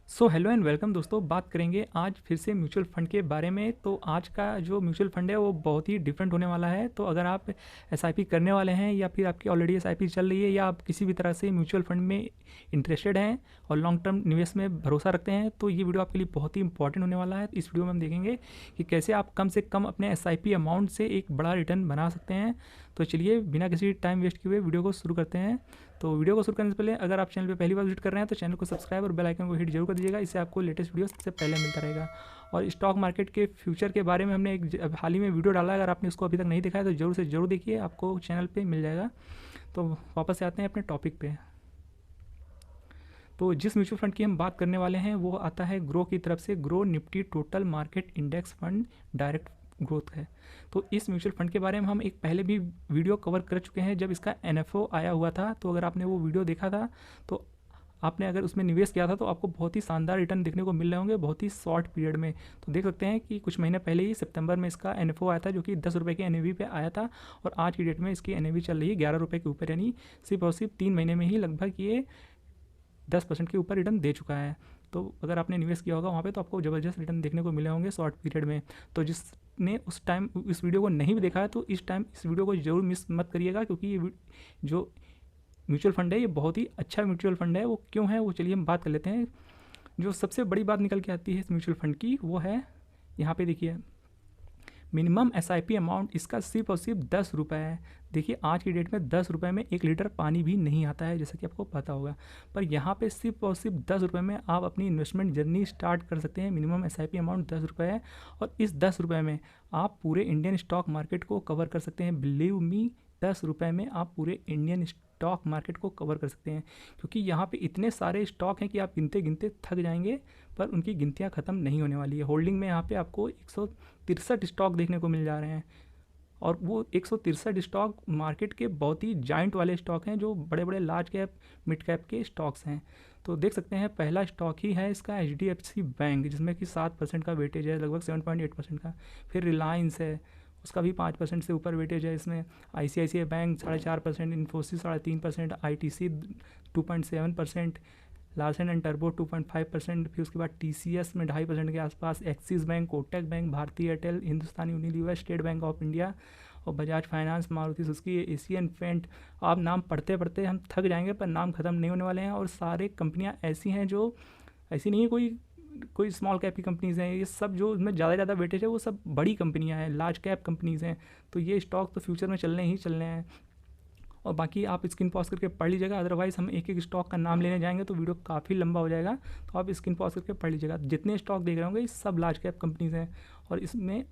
Hello and welcome दोस्तों। बात करेंगे आज फिर से म्यूचुअल फ़ंड के बारे में। तो आज का जो म्यूचुअल फ़ंड है वो बहुत ही डिफरेंट होने वाला है। तो अगर आप एसआईपी करने वाले हैं या फिर आपकी ऑलरेडी एसआईपी चल रही है या आप किसी भी तरह से म्यूचुअल फ़ंड में इंटरेस्टेड हैं और लॉन्ग टर्म निवेश में भरोसा रखते हैं, तो ये वीडियो आपके लिए बहुत ही इंपॉर्टेंट होने वाला है। इस वीडियो में हम देखेंगे कि कैसे आप कम से कम अपने एसआईपी अमाउंट से एक बड़ा रिटर्न बना सकते हैं। तो चलिए बिना किसी टाइम वेस्ट किए हुए वीडियो को शुरू करते हैं। तो वीडियो को शुरू करने से पहले अगर आप चैनल पे पहली बार विजिट कर रहे हैं तो चैनल को सब्सक्राइब और बेल आइकन को हिट जरूर कर दीजिएगा। इससे आपको लेटेस्ट वीडियो सबसे पहले मिलता रहेगा। और स्टॉक मार्केट के फ्यूचर के बारे में हमने एक हाल ही में वीडियो डाला है, अगर आपने उसको अभी तक नहीं देखा है तो जरूर से जरूर देखिए, आपको चैनल पर मिल जाएगा। तो वापस से आते हैं अपने टॉपिक पे। तो जिस म्यूचुअल फंड की हम बात करने वाले हैं वो आता है ग्रो की तरफ से। Grow Nifty total market index fund direct growth है। तो इस म्यूचुअल फंड के बारे में हम एक पहले भी वीडियो कवर कर चुके हैं जब इसका एनएफओ आया हुआ था। तो अगर आपने वो वीडियो देखा था तो आपने अगर उसमें निवेश किया था तो आपको बहुत ही शानदार रिटर्न देखने को मिल रहे होंगे बहुत ही शॉर्ट पीरियड में। तो देख सकते हैं कि कुछ महीने पहले ही सितंबर में इसका एनएफओ आया था जो कि 10 रुपये के एनएवी पे आया था, और आज की डेट में इसकी एनएवी चल रही है 11 रुपये के ऊपर। यानी सिर्फ और सिर्फ 3 महीने में ही लगभग ये 10% के ऊपर रिटर्न दे चुका है। तो अगर आपने निवेश किया होगा वहाँ पे तो आपको ज़बरदस्त रिटर्न देखने को मिले होंगे शॉर्ट पीरियड में। तो जिसने उस टाइम इस वीडियो को नहीं भी देखा है तो इस टाइम इस वीडियो को जरूर मिस मत करिएगा, क्योंकि ये जो म्यूचुअल फंड है ये बहुत ही अच्छा म्यूचुअल फंड है। वो क्यों है वो चलिए हम बात कर लेते हैं। जो सबसे बड़ी बात निकल के आती है इस म्यूचुअल फंड की वो है, यहाँ पे देखिए मिनिमम एसआईपी अमाउंट इसका सिर्फ और सिर्फ 10 रुपये है। देखिए आज की डेट में 10 रुपये में 1 लीटर पानी भी नहीं आता है, जैसा कि आपको पता होगा। पर यहाँ पे सिर्फ और सिर्फ 10 रुपये में आप अपनी इन्वेस्टमेंट जर्नी स्टार्ट कर सकते हैं। मिनिमम एसआईपी अमाउंट 10 रुपये है और इस 10 रुपये में आप पूरे इंडियन स्टॉक मार्केट को कवर कर सकते हैं। बिलीव मी, 10 रुपये में आप पूरे इंडियन स्टॉक मार्केट को कवर कर सकते हैं, क्योंकि यहाँ पे इतने सारे स्टॉक हैं कि आप गिनते गिनते थक जाएंगे, पर उनकी गिनतियाँ ख़त्म नहीं होने वाली है। होल्डिंग में यहाँ पे आपको 163 स्टॉक देखने को मिल जा रहे हैं, और वो 163 स्टॉक मार्केट के बहुत ही जाइंट वाले स्टॉक हैं, जो बड़े बड़े लार्ज कैप मिड कैप के स्टॉक्स हैं। तो देख सकते हैं पहला स्टॉक ही है इसका HDFC बैंक, जिसमें कि 7% का वेटेज है, लगभग 7.8% का। फिर रिलायंस है, उसका भी 5% से ऊपर वेटेज है इसमें। ICICI bank 4.5%, Infosys 3.5%, ITC 2.7%, Larsen and टर्बो 2.5%। फिर उसके बाद TCS में 2.5% के आसपास, Axis bank, Kotak bank, Bhartiya Airtel, Hindustani Unilever, State Bank of India और Bajaj finance, Maruti Suzuki, Asian paint. आप नाम पढ़ते पढ़ते हम थक जाएंगे, पर नाम ख़त्म नहीं होने वाले हैं। और सारे कंपनियां ऐसी हैं जो ऐसी नहीं है कोई कोई स्मॉल कैप की कंपनीज़ हैं, ये सब जो इसमें ज़्यादा वेटेज है वो सब बड़ी कंपनियां हैं, लार्ज कैप कंपनीज़ हैं। तो ये स्टॉक तो फ्यूचर में चलने ही चलने हैं। और बाकी आप स्क्रीन पॉज करके पढ़ लीजिएगा, अदरवाइज़ हम एक एक स्टॉक का नाम लेने जाएंगे तो वीडियो काफ़ी लंबा हो जाएगा। तो आप स्क्रीन पॉज करके पढ़ लीजिएगा। जितने स्टॉक देख रहे होंगे ये सब लार्ज कैप कंपनीज़ हैं, और इसमें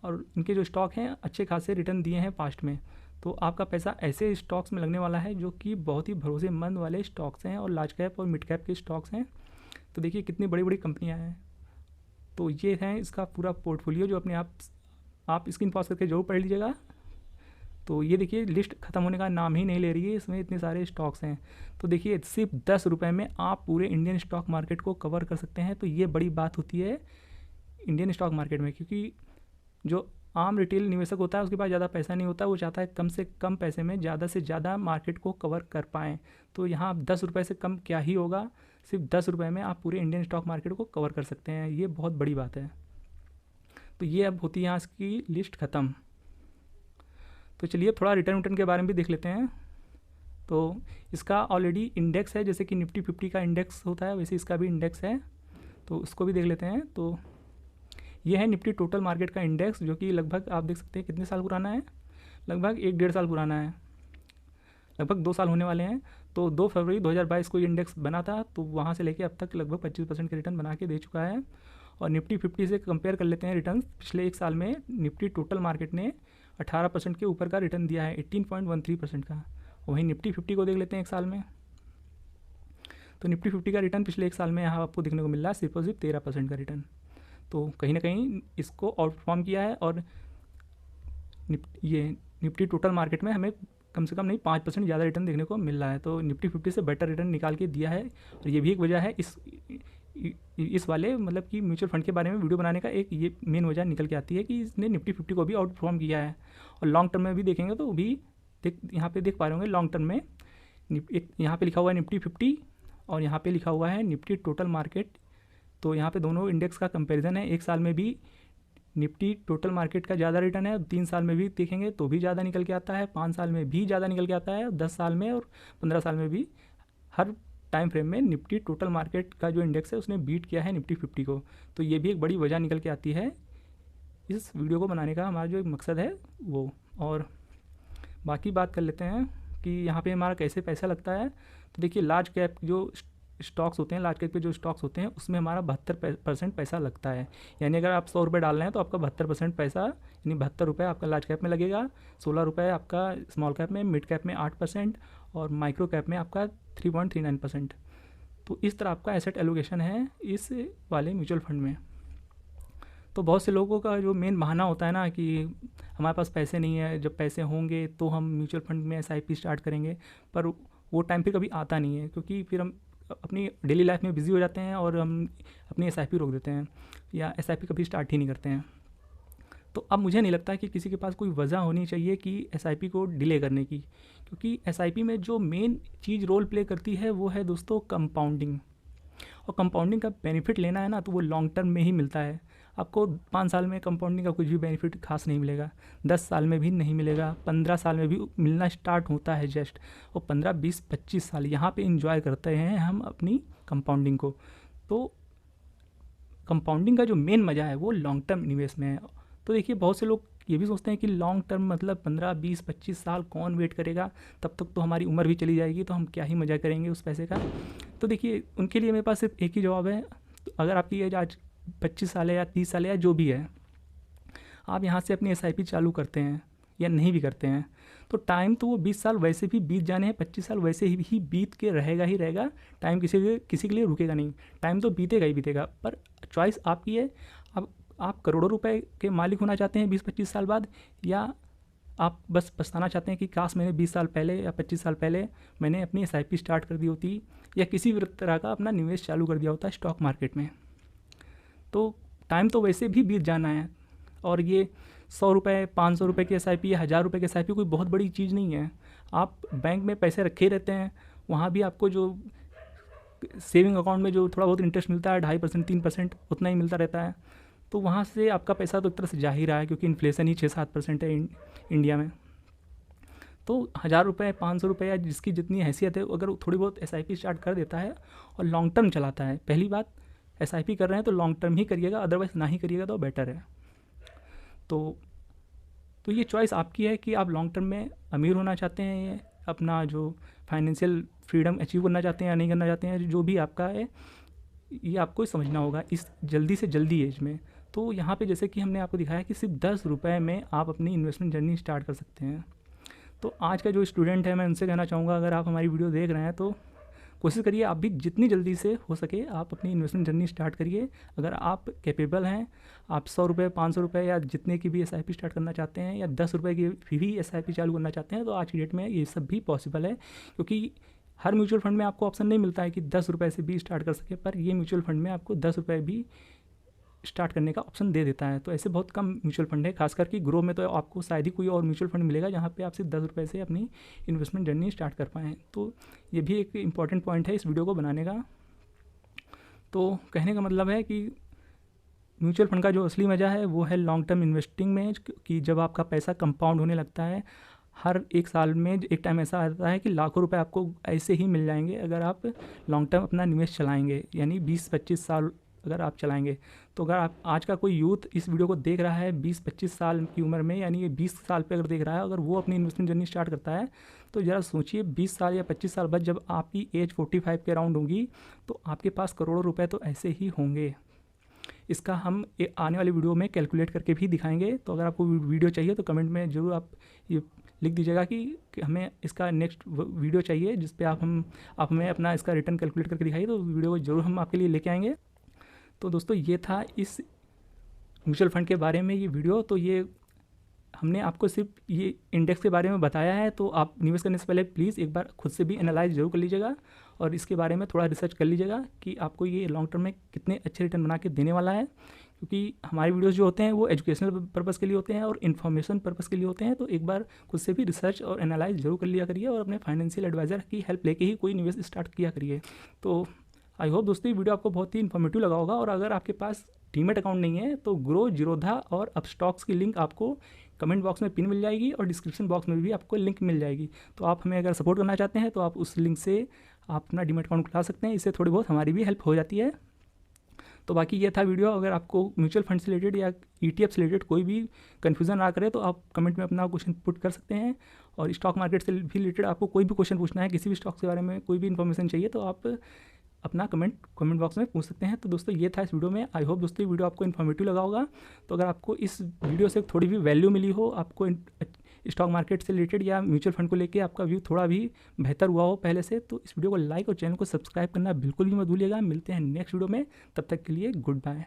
और इनके जो स्टॉक हैं अच्छे खासे रिटर्न दिए हैं पास्ट में। तो आपका पैसा ऐसे स्टॉक्स में लगने वाला है जो कि बहुत ही भरोसेमंद वाले स्टॉक्स हैं और लार्ज कैप और मिड कैप के स्टॉक्स हैं। तो देखिए कितनी बड़ी बड़ी कंपनियां हैं। तो ये है इसका पूरा पोर्टफोलियो, जो अपने आप स्क्रीन पॉज करके जरूर पढ़ लीजिएगा। तो ये देखिए लिस्ट ख़त्म होने का नाम ही नहीं ले रही है, इसमें इतने सारे स्टॉक्स हैं। तो देखिए सिर्फ 10 रुपये में आप पूरे इंडियन स्टॉक मार्केट को कवर कर सकते हैं। तो ये बड़ी बात होती है इंडियन स्टॉक मार्केट में, क्योंकि जो आम रिटेल निवेशक होता है उसके पास ज़्यादा पैसा नहीं होता, वो चाहता है कम से कम पैसे में ज़्यादा से ज़्यादा मार्केट को कवर कर पाएँ। तो यहाँ 10 रुपये से कम क्या ही होगा, सिर्फ 10 रुपये में आप पूरे इंडियन स्टॉक मार्केट को कवर कर सकते हैं। ये बहुत बड़ी बात है। तो ये अब होती है यहाँ इसकी लिस्ट ख़त्म। तो चलिए थोड़ा रिटर्न के बारे में भी देख लेते हैं। तो इसका ऑलरेडी इंडेक्स है, जैसे कि निफ्टी 50 का इंडेक्स होता है वैसे इसका भी इंडेक्स है, तो उसको भी देख लेते हैं। तो ये है निफ्टी टोटल मार्केट का इंडेक्स, जो कि लगभग आप देख सकते हैं कितने साल पुराना है, लगभग 1-1.5 साल पुराना है, लगभग 2 साल होने वाले हैं। तो 2 फरवरी 2022 को ये इंडेक्स बना था, तो वहाँ से लेके अब तक लगभग 25% के रिटर्न बना के दे चुका है। और निफ्टी 50 से कंपेयर कर लेते हैं रिटर्न। पिछले 1 साल में निफ्टी टोटल मार्केट ने 18% के ऊपर का रिटर्न दिया है, 18.13% का। वहीं निफ्टी 50 को देख लेते हैं 1 साल में। तो निफ्टी 50 का रिटर्न पिछले 1 साल में यहाँ आपको देखने को मिल रहा है सिर्फ और सिर्फ 13% का रिटर्न। तो कहीं ना कहीं इसको आउट परफॉर्म किया है। और ये निफ्टी टोटल मार्केट में हमें कम से कम नहीं 5% ज़्यादा रिटर्न देखने को मिल रहा है। तो निफ्टी 50 से बेटर रिटर्न निकाल के दिया है। और ये भी एक वजह है इस वाले मतलब कि म्यूचुअल फंड के बारे में वीडियो बनाने का एक ये मेन वजह निकल के आती है कि इसने निफ्टी 50 को भी आउट परफॉर्म किया है। और लॉन्ग टर्म में भी देखेंगे तो भी यहाँ पे देख पा रहे होंगे लॉन्ग टर्म में एक यहाँ पे लिखा हुआ है निफ्टी 50 और यहाँ पे लिखा हुआ है निफ्टी टोटल मार्केट तो यहाँ पे दोनों इंडेक्स का कंपैरिजन है। एक साल में भी निफ्टी टोटल मार्केट का ज़्यादा रिटर्न है, 3 साल में भी देखेंगे तो भी ज़्यादा निकल के आता है, 5 साल में भी ज़्यादा निकल के आता है, 10 साल में और 15 साल में भी। हर टाइम फ्रेम में निफ्टी टोटल मार्केट का जो इंडेक्स है उसने बीट किया है निफ्टी 50 को। तो ये भी एक बड़ी वजह निकल के आती है इस वीडियो को बनाने का हमारा जो एक मकसद है वो। और बाकी बात कर लेते हैं कि यहाँ पे हमारा कैसे पैसा लगता है। तो देखिए लार्ज कैप जो स्टॉक्स होते हैं, लार्ज कैप के जो स्टॉक्स होते हैं उसमें हमारा 72% पैसा लगता है। यानी अगर आप 100 रुपये डाल रहे हैं तो आपका 72% पैसा यानी 72 रुपये आपका लार्ज कैप में लगेगा, 16 रुपये आपका स्मॉल कैप में, मिड कैप में 8% और माइक्रो कैप में आपका 3.39%। तो इस तरह आपका एसेट एलोकेशन है इस वाले म्यूचुअल फंड में। तो बहुत से लोगों का जो मेन बहाना होता है ना कि हमारे पास पैसे नहीं है, जब पैसे होंगे तो हम म्यूचुअल फंड में SIP स्टार्ट करेंगे, पर वो टाइम फिर कभी आता नहीं है क्योंकि फिर हम अपनी डेली लाइफ में बिज़ी हो जाते हैं और हम अपनी SIP रोक देते हैं या SIP कभी स्टार्ट ही नहीं करते हैं। तो अब मुझे नहीं लगता कि किसी के पास कोई वजह होनी चाहिए कि SIP को डिले करने की, क्योंकि SIP में जो मेन चीज़ रोल प्ले करती है वो है दोस्तों कंपाउंडिंग। और कंपाउंडिंग का बेनिफिट लेना है ना तो वो लॉन्ग टर्म में ही मिलता है। आपको 5 साल में कंपाउंडिंग का कुछ भी बेनिफिट खास नहीं मिलेगा, 10 साल में भी नहीं मिलेगा, 15 साल में भी मिलना स्टार्ट होता है जस्ट। और 15, 20, 25 साल यहाँ पे इंजॉय करते हैं हम अपनी कंपाउंडिंग को। तो कंपाउंडिंग का जो मेन मज़ा है वो लॉन्ग टर्म निवेश में है। तो देखिए बहुत से लोग ये भी सोचते हैं कि लॉन्ग टर्म मतलब 15, 20, 25 साल कौन वेट करेगा, तब तक तो हमारी उम्र भी चली जाएगी, तो हम क्या ही मज़ा करेंगे उस पैसे का। तो देखिए उनके लिए मेरे पास सिर्फ एक ही जवाब है। तो अगर आपकी एज आज 25 साल है या 30 साल है या जो भी है, आप यहाँ से अपनी SIP चालू करते हैं या नहीं भी करते हैं तो टाइम तो वो 20 साल वैसे भी बीत जाने हैं, 25 साल वैसे ही बीत के रहेगा ही रहेगा। टाइम किसी के लिए रुकेगा नहीं, टाइम तो बीतेगा ही बीतेगा। पर चॉइस आपकी है। अब आप करोड़ों रुपए के मालिक होना चाहते हैं 20-25 साल बाद, या आप बस पछताना चाहते हैं कि काश मैंने 20 साल पहले या 25 साल पहले मैंने अपनी SIP स्टार्ट कर दी होती या किसी भी तरह का अपना निवेश चालू कर दिया होता स्टॉक मार्केट में। तो टाइम तो वैसे भी बीत जाना है। और ये 100 रुपये, 500 रुपये की SIP या 1000 रुपये की SIP कोई बहुत बड़ी चीज़ नहीं है। आप बैंक में पैसे रखे रहते हैं, वहाँ भी आपको जो सेविंग अकाउंट में जो थोड़ा बहुत इंटरेस्ट मिलता है 2.5%, 3% उतना ही मिलता रहता है। तो वहाँ से आपका पैसा तो एक तरह से जा ही रहा है क्योंकि इन्फ्लेशन ही 6-7% है इंडिया में। तो 1000 रुपये, 500 रुपये या जिसकी जितनी हैसियत है, अगर थोड़ी बहुत SIP स्टार्ट कर देता है और लॉन्ग टर्म चलाता है, पहली बात SIP कर रहे हैं तो लॉन्ग टर्म ही करिएगा, अदरवाइज़ ना ही करिएगा तो बेटर है। तो ये चॉइस आपकी है कि आप लॉन्ग टर्म में अमीर होना चाहते हैं, अपना जो फाइनेंशियल फ्रीडम अचीव करना चाहते हैं या नहीं करना चाहते हैं, जो भी आपका है ये आपको समझना होगा इस जल्दी से जल्दी एज में। तो यहाँ पे जैसे कि हमने आपको दिखाया कि सिर्फ 10 रुपये में आप अपनी इन्वेस्टमेंट जर्नी स्टार्ट कर सकते हैं। तो आज का जो स्टूडेंट है मैं उनसे कहना चाहूँगा, अगर आप हमारी वीडियो देख रहे हैं तो कोशिश करिए आप भी जितनी जल्दी से हो सके आप अपनी इन्वेस्टमेंट जर्नी स्टार्ट करिए। अगर आप कैपेबल हैं, आप 100 रुपये, 500 रुपये या जितने की भी SIP स्टार्ट करना चाहते हैं या 10 रुपये की भी SIP चालू करना चाहते हैं, तो आज की डेट में ये सब भी पॉसिबल है। क्योंकि हर म्यूचुअल फंड में आपको ऑप्शन नहीं मिलता है कि 10 रुपये से भी स्टार्ट कर सके, पर ये म्यूचुअल फंड में आपको 10 रुपये भी स्टार्ट करने का ऑप्शन दे देता है। तो ऐसे बहुत कम म्यूचुअल फंड है, खासकर कि ग्रो में तो आपको शायद ही कोई और म्यूचुअल फंड मिलेगा जहाँ पे आप सिर्फ 10 रुपये से अपनी इन्वेस्टमेंट जर्नी स्टार्ट कर पाएँ। तो ये भी एक इम्पॉर्टेंट पॉइंट है इस वीडियो को बनाने का। तो कहने का मतलब है कि म्यूचुअल फंड का जो असली मज़ा है वो है लॉन्ग टर्म इन्वेस्टिंग में, कि जब आपका पैसा कंपाउंड होने लगता है। हर एक साल में एक टाइम ऐसा आता है कि लाखों रुपए आपको ऐसे ही मिल जाएंगे अगर आप लॉन्ग टर्म अपना निवेश चलाएंगे, यानी 20-25 साल अगर आप चलाएंगे। तो अगर आप आज का कोई यूथ इस वीडियो को देख रहा है 20-25 साल की उम्र में, यानी ये 20 साल पे अगर देख रहा है, अगर वो अपनी इन्वेस्टमेंट जर्नी स्टार्ट करता है तो ज़रा सोचिए 20 साल या 25 साल बाद जब आपकी एज 45 के अराउंड होगी तो आपके पास करोड़ों रुपए तो ऐसे ही होंगे। इसका हम आने वाली वीडियो में कैलकुलेट करके भी दिखाएंगे। तो अगर आपको वीडियो चाहिए तो कमेंट में ज़रूर आप ये लिख दीजिएगा कि हमें इसका नेक्स्ट वीडियो चाहिए जिस पे आप हमें अपना इसका रिटर्न कैलकुलेट करके दिखाइए, तो वीडियो को ज़रूर हम आपके लिए लेके आएंगे। तो दोस्तों ये था इस म्यूचुअल फंड के बारे में ये वीडियो। तो ये हमने आपको सिर्फ ये इंडेक्स के बारे में बताया है, तो आप निवेश करने से पहले प्लीज़ एक बार खुद से भी एनालाइज जरूर कर लीजिएगा और इसके बारे में थोड़ा रिसर्च कर लीजिएगा कि आपको ये लॉन्ग टर्म में कितने अच्छे रिटर्न बना के देने वाला है। क्योंकि हमारे वीडियोस जो होते हैं वो एजुकेशनल पर्पज़ के लिए होते हैं और इन्फॉर्मेशन पर्पज़ के लिए होते हैं। तो एक बार खुद से भी रिसर्च और एनालाइज जरूर कर लिया करिए और अपने फाइनेंशियल एडवाइज़र की हेल्प लेके ही कोई निवेश स्टार्ट किया करिए। तो आई होप दोस्तों ये वीडियो आपको बहुत ही इन्फॉर्मेटिव लगा होगा। और अगर आपके पास डीमैट अकाउंट नहीं है तो ग्रो, जीरोधा और अपस्टॉक्स की लिंक आपको कमेंट बॉक्स में पिन मिल जाएगी और डिस्क्रिप्शन बॉक्स में भी आपको लिंक मिल जाएगी। तो आप हमें अगर सपोर्ट करना चाहते हैं तो आप उस लिंक से आप अपना डीमैट अकाउंट खुला सकते हैं। इससे थोड़ी बहुत हमारी भी हेल्प हो जाती है। तो बाकी ये था वीडियो। अगर आपको म्यूचुअल फंड से रिलेटेड या ETF से रिलेटेड कोई भी कन्फ्यूज़न ना करे तो आप कमेंट में अपना क्वेश्चन पुट कर सकते हैं। और स्टॉक मार्केट से भी रिलेटेड आपको कोई भी क्वेश्चन पूछना है, किसी भी स्टॉक के बारे में कोई भी इन्फॉर्मेशन चाहिए तो आप अपना कमेंट बॉक्स में पूछ सकते हैं। तो दोस्तों ये था इस वीडियो में। आई होप दोस्तों ये वीडियो आपको इन्फॉर्मेटिव लगा होगा। तो अगर आपको इस वीडियो से थोड़ी भी वैल्यू मिली हो, आपको स्टॉक मार्केट से रिलेटेड या म्यूचुअल फंड को लेके आपका व्यू थोड़ा भी बेहतर हुआ हो पहले से, तो इस वीडियो को लाइक और चैनल को सब्सक्राइब करना बिल्कुल भी मत भूलिएगा। मिलते हैं नेक्स्ट वीडियो में, तब तक के लिए गुड बाय।